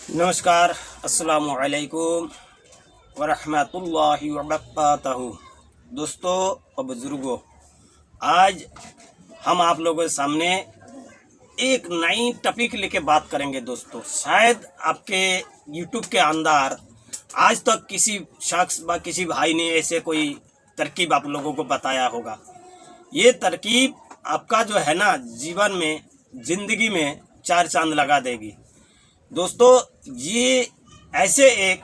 नमस्कार, अस्सलामु अलैकुम वरहमतुल्लाहि वबरकातुहू। दोस्तों और बुज़ुर्गों, आज हम आप लोगों के सामने एक नई टॉपिक लेके बात करेंगे। दोस्तों, शायद आपके यूट्यूब के अंदर आज तक किसी शख्स व किसी भाई ने ऐसे कोई तरकीब आप लोगों को बताया होगा। ये तरकीब आपका जो है ना, जीवन में, ज़िंदगी में चार चांद लगा देगी। दोस्तों, ये ऐसे एक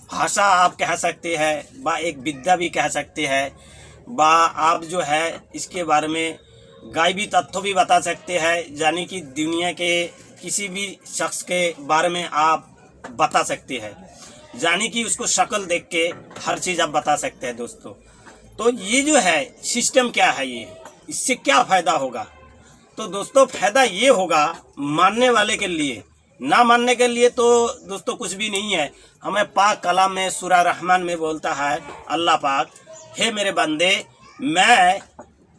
भाषा आप कह सकते हैं, बा एक विद्या भी कह सकते हैं, बा आप जो है इसके बारे में गायबी तथ्य भी बता सकते हैं, यानी कि दुनिया के किसी भी शख्स के बारे में आप बता सकते हैं, यानी कि उसको शक्ल देख के हर चीज़ आप बता सकते हैं। दोस्तों, तो ये जो है सिस्टम क्या है, ये इससे क्या फ़ायदा होगा? तो दोस्तों, फ़ायदा ये होगा मानने वाले के लिए, ना मानने के लिए तो दोस्तों कुछ भी नहीं है। हमें पाक कलाम में सूरा रहमान में बोलता है अल्लाह पाक, हे मेरे बंदे, मैं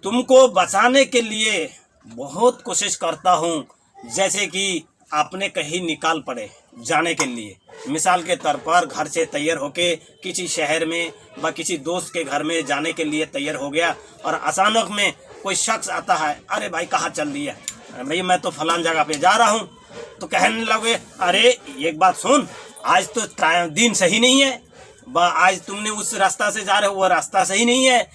तुमको बचाने के लिए बहुत कोशिश करता हूँ, जैसे कि आपने कहीं निकाल पड़े जाने के लिए। मिसाल के तौर पर घर से तैयार होके किसी शहर में व किसी दोस्त के घर में जाने के लिए तैयार हो गया, और अचानक में कोई शख्स आता है, अरे भाई कहाँ चल रही है? भाई मैं तो फलान जगह पे जा रहा हूँ। तो कहने लगे, अरे एक बात सुन, आज तो दिन सही नहीं है, आज तुमने उस रास्ता से जा रहे हो, वो रास्ता सही नहीं है।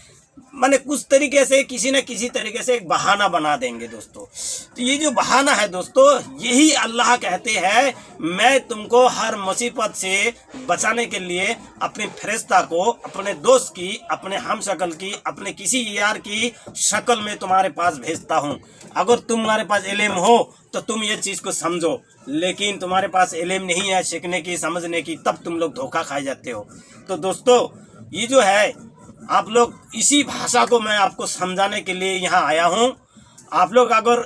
माने कुछ तरीके से, किसी न किसी तरीके से एक बहाना बना देंगे। दोस्तों, तो ये जो बहाना है दोस्तों, यही अल्लाह कहते हैं, मैं तुमको हर मुसीबत से बचाने के लिए अपने फरिश्ता को, अपने दोस्त की, अपने हमशक्ल की, अपने किसी यार की शक्ल में तुम्हारे पास भेजता हूँ। अगर तुम्हारे पास इल्म हो तो तुम ये चीज़ को समझो, लेकिन तुम्हारे पास इल्म नहीं है सीखने की, समझने की, तब तुम लोग धोखा खाए जाते हो। तो दोस्तों, ये जो है, आप लोग इसी भाषा को मैं आपको समझाने के लिए यहाँ आया हूँ। आप लोग अगर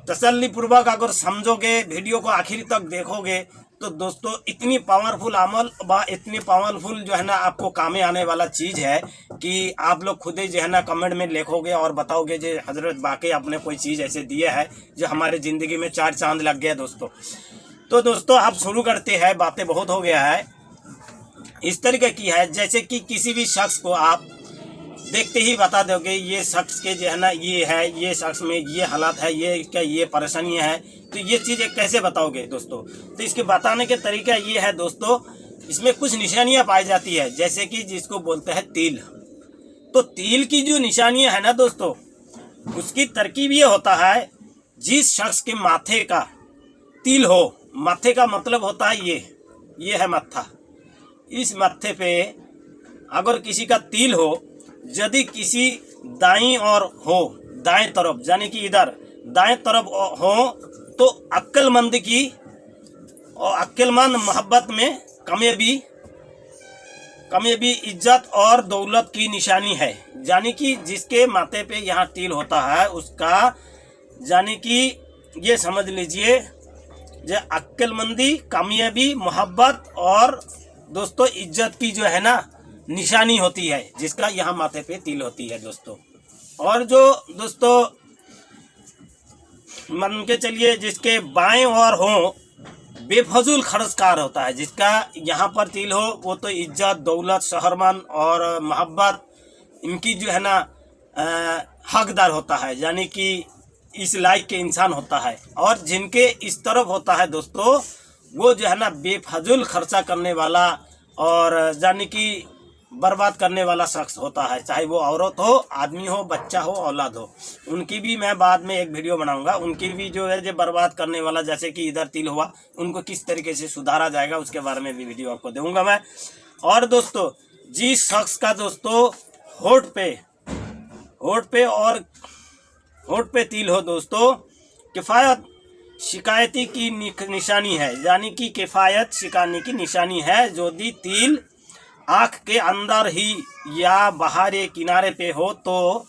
तसल्लीपूर्वक अगर समझोगे, वीडियो को आखिर तक देखोगे, तो दोस्तों इतनी पावरफुल अमल व इतनी पावरफुल जो है ना आपको कामे आने वाला चीज़ है कि आप लोग खुद ही जो है ना कमेंट में लिखोगे और बताओगे जो हजरत वाकई आपने कोई चीज़ ऐसे दिया है जो हमारे ज़िंदगी में चार चांद लग गया। दोस्तों, तो दोस्तों आप शुरू करते हैं, बातें बहुत हो गया है। इस तरीके की है जैसे कि किसी भी शख्स को आप देखते ही बता दोगे, ये शख्स के जो है ना ये है, ये शख्स में ये हालात है, ये क्या ये परेशानियां है, तो ये चीज़ें कैसे बताओगे? दोस्तों, तो इसके बताने के तरीका ये है दोस्तों, इसमें कुछ निशानियां पाई जाती है, जैसे कि जिसको बोलते हैं तिल। तो तिल की जो निशानियां है ना दोस्तों, उसकी तरकीब ये होता है, जिस शख्स के माथे का तिल हो, माथे का मतलब होता है ये है मत्था, इस मत्थे पे अगर किसी का तिल हो, यदि किसी दाईं और हो, दाएं तरफ यानी कि इधर दाएं तरफ हो, तो अक्लमंद की और अक्लमंद मोहब्बत में कमियाबी इज्जत और दौलत की निशानी है। यानी कि जिसके माथे पे यहाँ तिल होता है उसका, यानी कि ये समझ लीजिए, जो अक्लमंदी, कामयाबी, मोहब्बत और दोस्तों इज्जत की जो है ना निशानी होती है, जिसका यहाँ माथे पे तिल होती है। दोस्तों, और जो दोस्तों मान के चलिए जिसके बाएं और हो, बेफजूल खर्चकार होता है, जिसका यहाँ पर तिल हो, वो तो इज्जत, दौलत, शहरमान और मोहब्बत, इनकी जो है ना हकदार होता है, यानी कि इस लायक के इंसान होता है। और जिनके इस तरफ होता है दोस्तों, वो जो है ना बेफजूल खर्चा करने वाला और यानी कि बर्बाद करने वाला शख्स होता है, चाहे वो औरत हो, आदमी हो, बच्चा हो, औलाद हो। उनकी भी मैं बाद में एक वीडियो बनाऊंगा, उनकी भी जो है जो बर्बाद करने वाला, जैसे कि इधर तिल हुआ, उनको किस तरीके से सुधारा जाएगा उसके बारे में भी वीडियो आपको दूंगा मैं। और दोस्तों, जिस शख्स का दोस्तों होठ पे तिल हो दोस्तों, किफ़ायत शिकायती की निशानी है, यानी कि किफ़ायत शिकायत की निशानी है। यदि तिल आँख के अंदर ही या बाहरी किनारे पे हो तो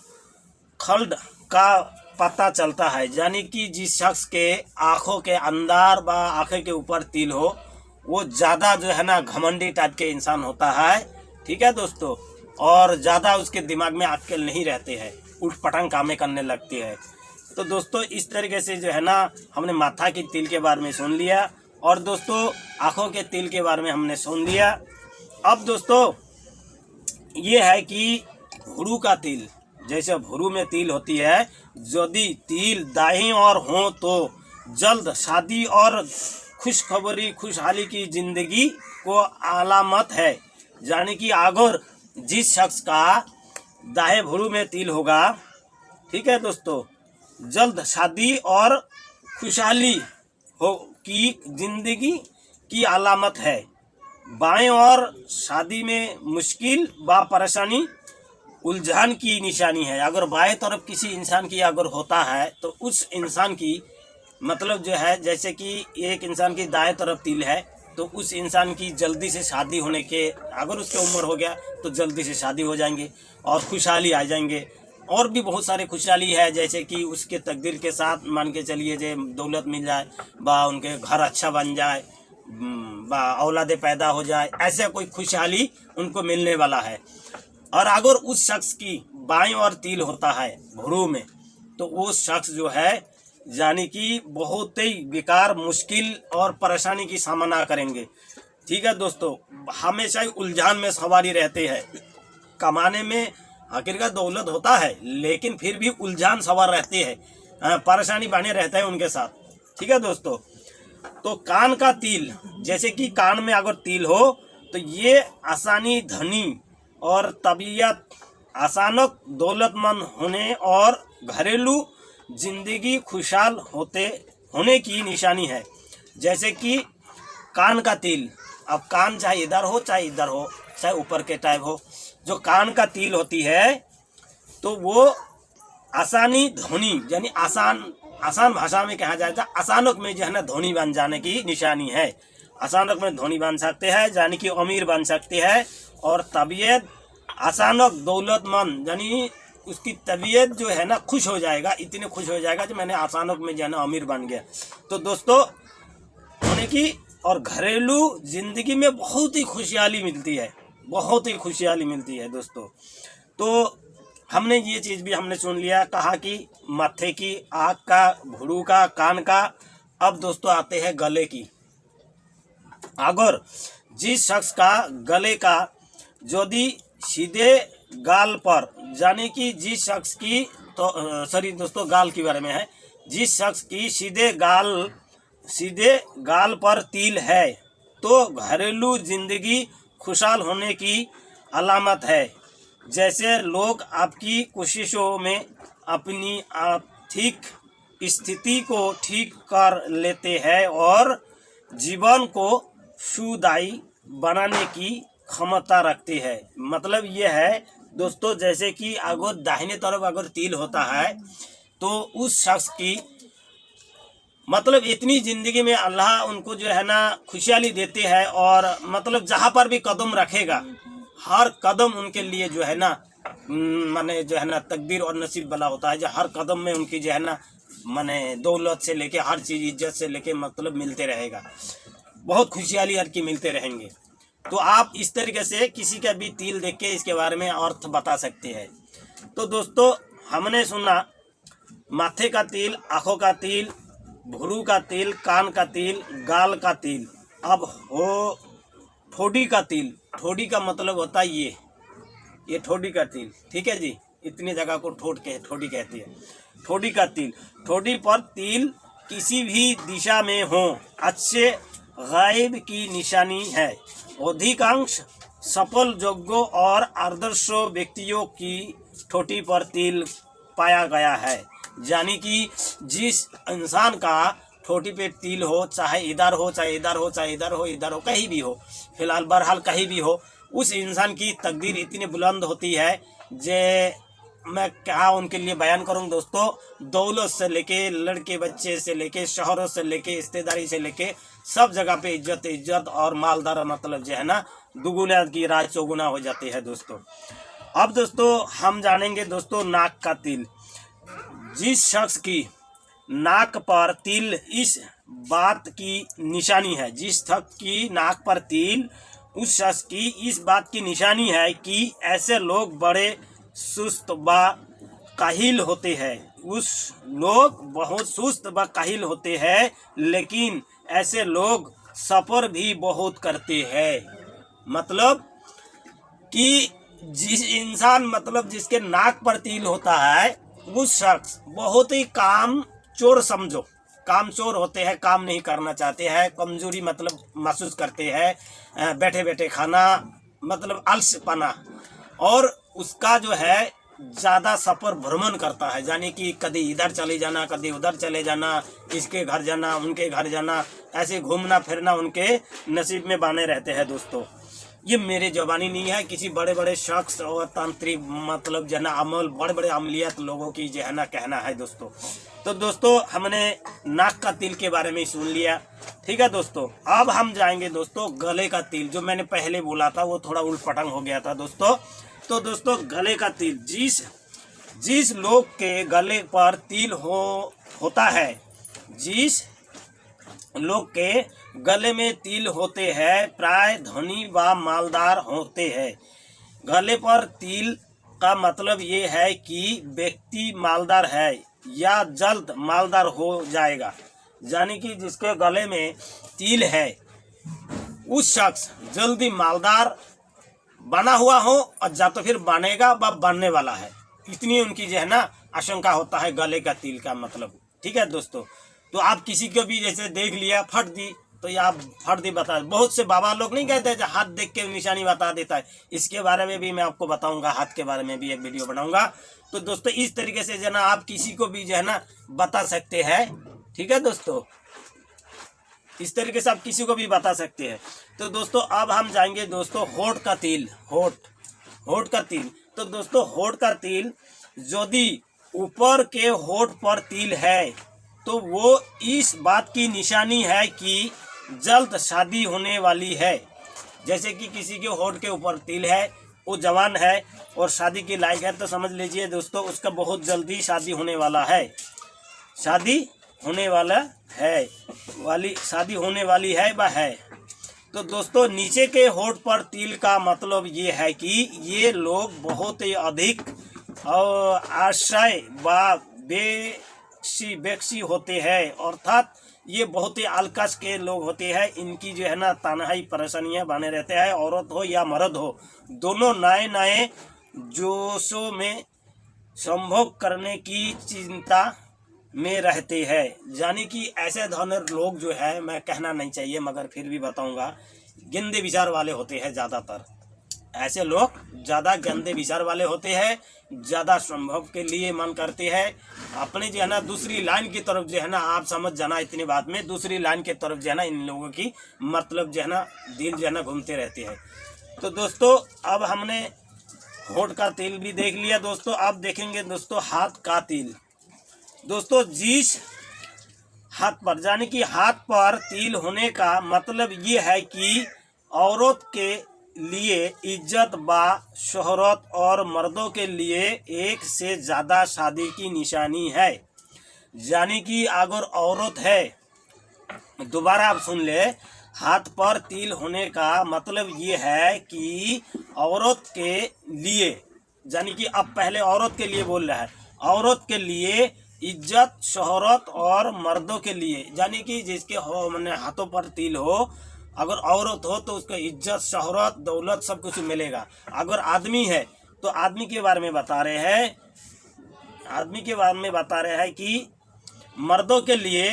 खल्ड का पता चलता है, यानी कि जिस शख्स के आँखों के अंदर व आँखें के ऊपर तिल हो, वो ज़्यादा जो है ना घमंडी टाइप के इंसान होता है। ठीक है दोस्तों, और ज़्यादा उसके दिमाग में अक्ल नहीं रहते हैं, उठ पटांग कामें करने लगती है। तो दोस्तों, इस तरीके से जो है ना हमने माथा की तिल के बारे में सुन लिया। और दोस्तों आँखों के तिल के बारे में हमने सुन लिया। अब दोस्तों ये है कि भुरू का तिल, जैसे भुरू में तिल होती है, यदि तिल दाहिनी ओर हो तो जल्द शादी और खुशखबरी खुशहाली की जिंदगी को अलामत है। यानी कि अगर जिस शख्स का दाएं भुरू में तिल होगा, ठीक है दोस्तों, जल्द शादी और खुशहाली हो की जिंदगी की अलामत है। बाएं और शादी में मुश्किल व परेशानी उलझन की निशानी है। अगर बाएं तरफ किसी इंसान की अगर होता है तो उस इंसान की मतलब जो है, जैसे कि एक इंसान की दाएं तरफ तिल है तो उस इंसान की जल्दी से शादी होने के, अगर उसकी उम्र हो गया तो जल्दी से शादी हो जाएंगे और खुशहाली आ जाएंगे। और भी बहुत सारे खुशहाली है, जैसे कि उसके तकदीर के साथ मान के चलिए जे दौलत मिल जाए, बा उनके घर अच्छा बन जाए, बा औलादे पैदा हो जाए, ऐसे कोई खुशहाली उनको मिलने वाला है। और अगर उस शख्स की बाईं ओर तिल होता है भुरू में, तो वो शख्स जो है यानी कि बहुत ही बेकार मुश्किल और परेशानी की सामना करेंगे। ठीक है दोस्तों, हमेशा ही उलझन में सवारी रहते हैं। कमाने में हकीकत दौलत होता है, लेकिन फिर भी उलझन सवार रहते हैं, परेशानी बने रहता है उनके साथ। ठीक है दोस्तों, तो कान का तिल, जैसे कि कान में अगर तिल हो तो ये आसानी, धनी और तबीयत, अचानक दौलतमंद होने और घरेलू जिंदगी खुशहाल होने की निशानी है। जैसे कि कान का तिल, अब कान चाहे इधर हो चाहे इधर हो, चाहे ऊपर के टाइप हो, जो कान का तिल होती है तो वो आसानी, ध्वनि, यानी आसान भाषा में कहा जाता है, अचानक में जो है ना ध्वनि बन जाने की निशानी है। अचानक में ध्वनि बन सकते हैं, यानी कि अमीर बन सकते हैं। और तबीयत अचानक दौलतमंद, यानी उसकी तबीयत जो है ना खुश हो जाएगा, इतने खुश हो जाएगा कि मैंने अचानक में जो है ना अमीर बन गया। तो दोस्तों होने की और घरेलू जिंदगी में बहुत ही खुशहाली मिलती है, बहुत ही खुशहाली मिलती है दोस्तों। तो हमने ये चीज़ भी हमने सुन लिया, कहा कि माथे की, आँख का, भुरू का, कान का। अब दोस्तों आते हैं गले की। अगर जिस शख्स का गले का यदि सीधे गाल पर, यानी कि जिस शख्स की, तो सॉरी दोस्तों गाल के बारे में है, जिस शख्स की सीधे गाल पर तिल है तो घरेलू जिंदगी खुशहाल होने की अलामत है। जैसे लोग आपकी कोशिशों में अपनी आर्थिक स्थिति को ठीक कर लेते हैं और जीवन को सुखदायी बनाने की क्षमता रखते हैं। मतलब ये है दोस्तों, जैसे कि अगर दाहिने तरफ अगर तिल होता है तो उस शख्स की मतलब इतनी ज़िंदगी में अल्लाह उनको जो है ना खुशहाली देते हैं, और मतलब जहाँ पर भी कदम रखेगा हर कदम उनके लिए जो है ना माने जो है ना तकदीर और नसीब वाला होता है। जो हर कदम में उनकी जो है ना माने दौलत से लेके हर चीज़, इज्जत से लेके मतलब मिलते रहेगा, बहुत खुशहाली हर की मिलते रहेंगे। तो आप इस तरीके से किसी का भी तिल देख के इसके बारे में अर्थ बता सकते हैं। तो दोस्तों हमने सुना माथे का तिल, आँखों का तिल, भुरू का तिल, कान का तिल, गाल का तिल। अब हो ठोडी का तिल। ठोडी का मतलब होता है ये ठोडी का तिल। ठीक है जी, इतनी जगह को ठोडी कहती है। ठोडी का तिल, ठोडी पर तिल किसी भी दिशा में हो अच्छे गायब की निशानी है। अधिकांश सफल योग्यों और आदर्श व्यक्तियों की ठोडी पर तिल पाया गया है। यानी कि जिस इंसान का ठोडी पे तिल हो, चाहे इधर हो चाहे इधर हो, चाहे इधर हो इधर हो, कहीं भी हो, फिलहाल बहरहाल कहीं भी हो, उस इंसान की तकदीर इतनी बुलंद होती है जे मैं क्या उनके लिए बयान करूं दोस्तों। दौलत से लेके, लड़के बच्चे से लेके, शहरों से लेके, रिश्तेदारी से लेके सब जगह पे इज्जत और मालदार मतलब जो है ना दुगुना की राज चौगुना हो जाती है दोस्तों। अब दोस्तों हम जानेंगे दोस्तों नाक का तिल। जिस शख्स की नाक पर तिल इस बात की निशानी है, जिस शख्स की नाक पर तिल उस शख्स की इस बात की निशानी है कि ऐसे लोग बड़े सुस्त व काहिल होते हैं। उस लोग बहुत सुस्त व काहिल होते हैं, लेकिन ऐसे लोग सफ़र भी बहुत करते हैं। मतलब कि जिस इंसान मतलब जिसके नाक पर तिल होता है उस शख्स बहुत ही काम चोर समझो, काम चोर होते हैं, काम नहीं करना चाहते हैं, कमजोरी मतलब महसूस करते हैं, बैठे बैठे खाना मतलब आलसपना, और उसका जो है ज़्यादा सफ़र भ्रमण करता है, यानी कि कभी इधर चले जाना, कभी उधर चले जाना, इसके घर जाना, उनके घर जाना, ऐसे घूमना फिरना उनके नसीब में बने रहते हैं। दोस्तों ये मेरे ज़बानी नहीं है, किसी बड़े बड़े शख्स और तांत्रिक मतलब जो है ना अमल बड़े बड़े अमलियत लोगों की जो है ना कहना है दोस्तों। तो दोस्तों हमने नाक का तिल के बारे में सुन लिया, ठीक है दोस्तों। अब हम जाएंगे दोस्तों गले का तिल, जो मैंने पहले बोला था वो थोड़ा उल्ट पटंग हो गया था दोस्तों। तो दोस्तों गले का तिल, जिस लोग के गले पर तिल होता है, जिस लोग के गले में तिल होते हैं प्राय धनी व मालदार होते हैं। गले पर तिल का मतलब ये है कि व्यक्ति मालदार है या जल्द मालदार हो जाएगा, यानी कि जिसके गले में तिल है उस शख्स जल्दी मालदार बना हुआ हो और या तो फिर बनेगा व बनने वाला है, इतनी उनकी जो है ना आशंका होता है गले का तिल का मतलब, ठीक है दोस्तों। तो आप किसी को भी जैसे देख लिया फट दी, तो ये आप फट दी बता, बहुत से बाबा लोग नहीं कहते जो हाथ देख के निशानी बता देता है, इसके बारे में भी मैं आपको बताऊंगा, हाथ के बारे में भी एक वीडियो बनाऊंगा। तो दोस्तों इस तरीके से जो है ना आप किसी को भी जो है ना बता सकते हैं, ठीक है दोस्तों, इस तरीके से आप किसी को भी बता सकते हैं। तो दोस्तों अब हम जाएंगे दोस्तों होठ का तिल, होठ का तिल। तो दोस्तों होठ का तिल यदि ऊपर के होठ पर तिल है तो वो इस बात की निशानी है कि जल्द शादी होने वाली है। जैसे कि किसी के होठ के ऊपर तिल है, वो जवान है और शादी की लायक है, तो समझ लीजिए दोस्तों उसका बहुत जल्दी शादी होने वाला है, शादी होने वाला है, शादी होने वाली है वह है। तो दोस्तों नीचे के होठ पर तिल का मतलब ये है कि ये लोग बहुत ही अधिक आशय व बेक्सी होते हैं, अर्थात ये बहुत ही आलकस के लोग होते हैं। इनकी जो है ना तन्हाई परेशानियां बने रहते हैं, औरत हो या मर्द हो, दोनों नए नए जोशों में संभोग करने की चिंता में रहते हैं। यानी कि ऐसे धनर लोग जो है, मैं कहना नहीं चाहिए मगर फिर भी बताऊंगा, गंदे विचार वाले होते हैं। ज़्यादातर ऐसे लोग ज़्यादा गंदे विचार वाले होते हैं, ज़्यादा संभव के लिए मन करते हैं, अपने जो है ना दूसरी लाइन की तरफ जो है ना, आप समझ जाना इतनी बात में, दूसरी लाइन की तरफ जो है ना इन लोगों की मतलब जो है ना दिल जो है ना घूमते रहते हैं। तो दोस्तों अब हमने होठ का तिल भी देख लिया दोस्तों। अब देखेंगे दोस्तों हाथ का तिल। दोस्तों जिस हाथ पर, यानी कि हाथ पर तिल होने का मतलब ये है कि औरत के लिए इज्जत व शोहरत और मर्दों के लिए एक से ज़्यादा शादी की निशानी है। यानी कि अगर औरत है, दोबारा आप सुन ले, हाथ पर तिल होने का मतलब ये है कि औरत के लिए, यानी कि अब पहले औरत के लिए बोल रहा है, औरत के लिए इज्जत शोहरत और मर्दों के लिए, यानी कि जिसके हो मैंने हाथों पर तिल हो, अगर औरत हो तो उसको इज्जत शोहरत दौलत सब कुछ मिलेगा। अगर आदमी है तो आदमी के बारे में बता रहे हैं, आदमी के बारे में बता रहे हैं कि मर्दों के लिए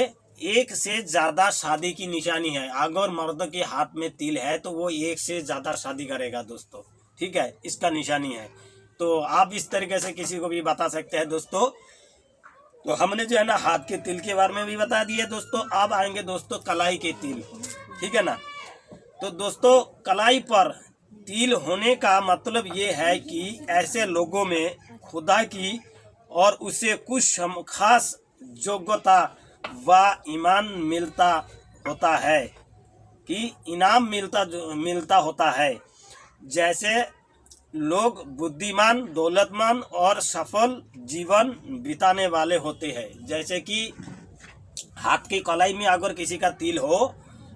एक से ज़्यादा शादी की निशानी है। अगर मर्दों के हाथ में तिल है तो वो एक से ज़्यादा शादी करेगा दोस्तों, ठीक है, इसका निशानी है। तो आप इस तरीके से किसी को भी बता सकते हैं दोस्तों। तो हमने जो है ना हाथ के तिल के बारे में भी बता दिया दोस्तों। अब आएंगे दोस्तों कलाई के तिल, ठीक है ना। तो दोस्तों कलाई पर तिल होने का मतलब ये है कि ऐसे लोगों में खुदा की और उसे कुछ खास योग्यता व ईमान मिलता होता है, कि इनाम मिलता होता है। जैसे लोग बुद्धिमान, दौलतमान और सफल जीवन बिताने वाले होते हैं। जैसे कि हाथ की कलाई में अगर किसी का तिल हो,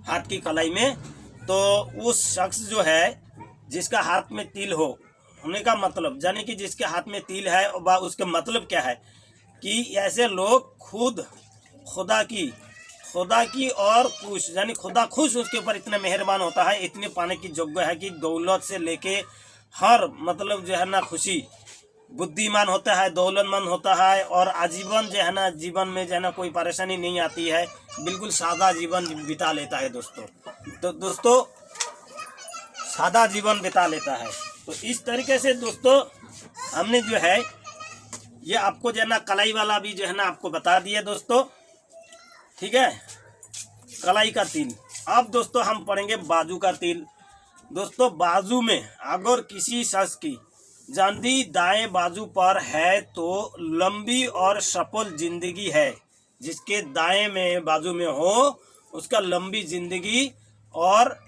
हाथ की कलाई में, तो उस शख्स जो है जिसका हाथ में तिल होने का मतलब, यानी कि जिसके हाथ में तिल है उसका मतलब क्या है कि ऐसे लोग खुदा की खुदा की और खुश यानी खुदा खुश उसके ऊपर इतना मेहरबान होता है, इतने पाने की योग्य है कि दौलत से लेके हर मतलब जो है ना खुशी, बुद्धिमान होता है, दौलतमंद होता है और आजीवन जो है ना जीवन में जो है ना कोई परेशानी नहीं आती है, बिल्कुल सादा जीवन बिता लेता है दोस्तों। तो दोस्तों सादा जीवन बिता लेता है। तो इस तरीके से दोस्तों हमने जो है ये आपको जो है ना कलाई वाला भी जो है ना आपको बता दिया दोस्तों, ठीक है, कलाई का तिल। अब दोस्तों हम पढ़ेंगे बाजू का तिल। दोस्तों बाजू में अगर किसी शख्स की जांदी दाएं बाजू पर है तो लंबी और सफल जिंदगी है। जिसके दाएं में बाजू में हो उसका लंबी जिंदगी, और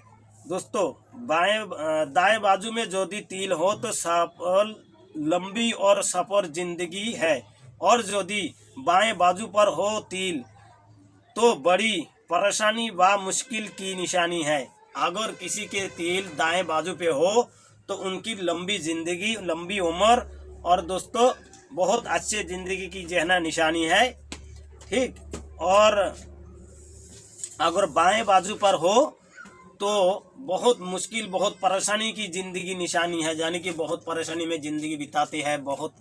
दोस्तों दाएं बाजू में यदि तिल हो तो सफल लंबी और सफल जिंदगी है, और यदि बाएं बाजू पर हो तिल तो बड़ी परेशानी व मुश्किल की निशानी है। अगर किसी के तिल दाएं बाजू पे हो तो उनकी लंबी जिंदगी, लंबी उम्र और दोस्तों बहुत अच्छे जिंदगी की जो है ना निशानी है, ठीक। और अगर बाएं बाजू पर हो तो बहुत मुश्किल, बहुत परेशानी की जिंदगी निशानी है, यानी कि बहुत परेशानी में जिंदगी बिताते हैं, बहुत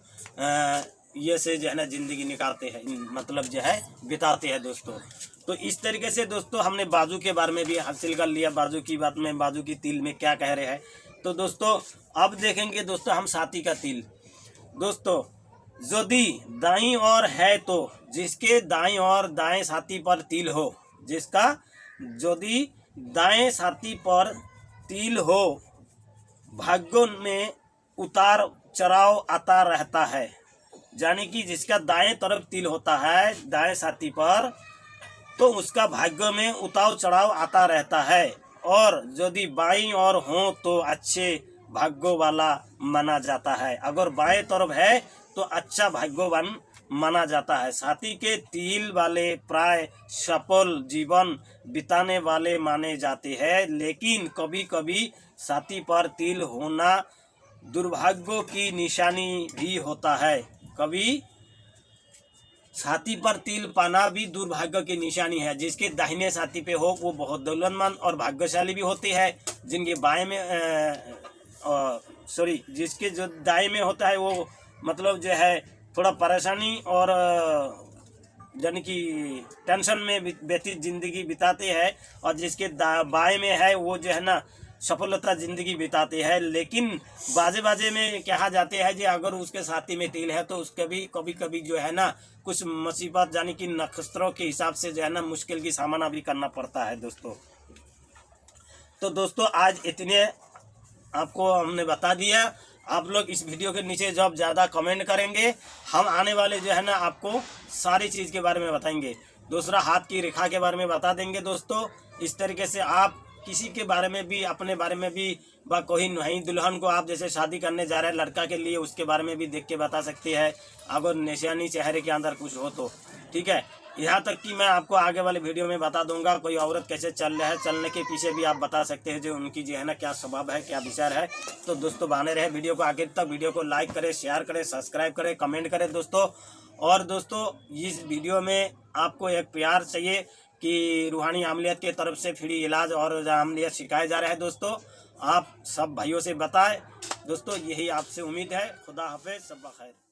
ये से जो है ना जिंदगी निकालते हैं, मतलब जो है बिताते हैं दोस्तों। तो इस तरीके से दोस्तों हमने बाजू के बारे में भी हासिल कर लिया, बाजू की बात में, बाजू की तिल में क्या कह रहे हैं। तो दोस्तों अब देखेंगे दोस्तों हम छाती का तिल। दोस्तों यदि दाईं ओर है तो जिसके दाईं और दाएं छाती पर तिल हो, जिसका यदि दाएं छाती पर तिल हो, भाग्यों में उतार चढ़ाव आता रहता है। यानी कि जिसका दाएं तरफ तिल होता है दाएं छाती पर तो उसका भाग्य में उतार चढ़ाव आता रहता है, और यदि बाईं ओर हो तो अच्छे भाग्यों वाला माना जाता है। अगर बाएं तरफ है तो अच्छा भाग्यवान माना जाता है। छाती के तिल वाले प्राय सफल जीवन बिताने वाले माने जाते हैं, लेकिन कभी कभी छाती पर तिल होना दुर्भाग्य की निशानी भी होता है। कभी छाती पर तिल पाना भी दुर्भाग्य की निशानी है। जिसके दाहिने छाती पे हो वो बहुत दौलतमंद और भाग्यशाली भी होते हैं। जिनके बाएं में जिसके जो दाएं में होता है वो मतलब जो है थोड़ा परेशानी और यानी कि टेंशन में व्यतीत जिंदगी बिताते हैं, और जिसके बाएं में है वो जो है ना सफलता जिंदगी बिताते हैं। लेकिन बाजे में कहा जाते हैं कि अगर उसके छाती में तिल है तो उसके भी कभी कभी जो है ना कुछ मुसीबत यानी कि नक्षत्रों के हिसाब से जो है ना मुश्किल की सामना भी करना पड़ता है दोस्तों। तो दोस्तों आज इतने आपको हमने बता दिया। आप लोग इस वीडियो के नीचे जब ज़्यादा कमेंट करेंगे हम आने वाले जो है ना आपको सारी चीज़ के बारे में बताएंगे। दूसरा हाथ की रेखा के बारे में बता देंगे दोस्तों। इस तरीके से आप किसी के बारे में भी, अपने बारे में भी, व कोई नई दुल्हन को आप जैसे शादी करने जा रहे हैं लड़का के लिए, उसके बारे में भी देख के बता सकते हैं अगर निशानी चेहरे के अंदर कुछ हो तो, ठीक है। यहाँ तक कि मैं आपको आगे वाले वीडियो में बता दूंगा कोई औरत कैसे चल रहा है, चलने के पीछे भी आप बता सकते हैं जो उनकी जो है ना क्या स्वभाव है, क्या विचार है। तो दोस्तों बने रहे वीडियो को आगे तक। वीडियो को लाइक करें, शेयर करें, सब्सक्राइब करें, कमेंट करें दोस्तों। और दोस्तों इस वीडियो में आपको एक प्यार चाहिए कि रूहानी आमलियत के तरफ से फ्री इलाज और आमलियत सिखाया जा रहा है दोस्तों। आप सब भाइयों से बताएं दोस्तों, यही आपसे उम्मीद है। खुदा हाफिज़, सब खैर।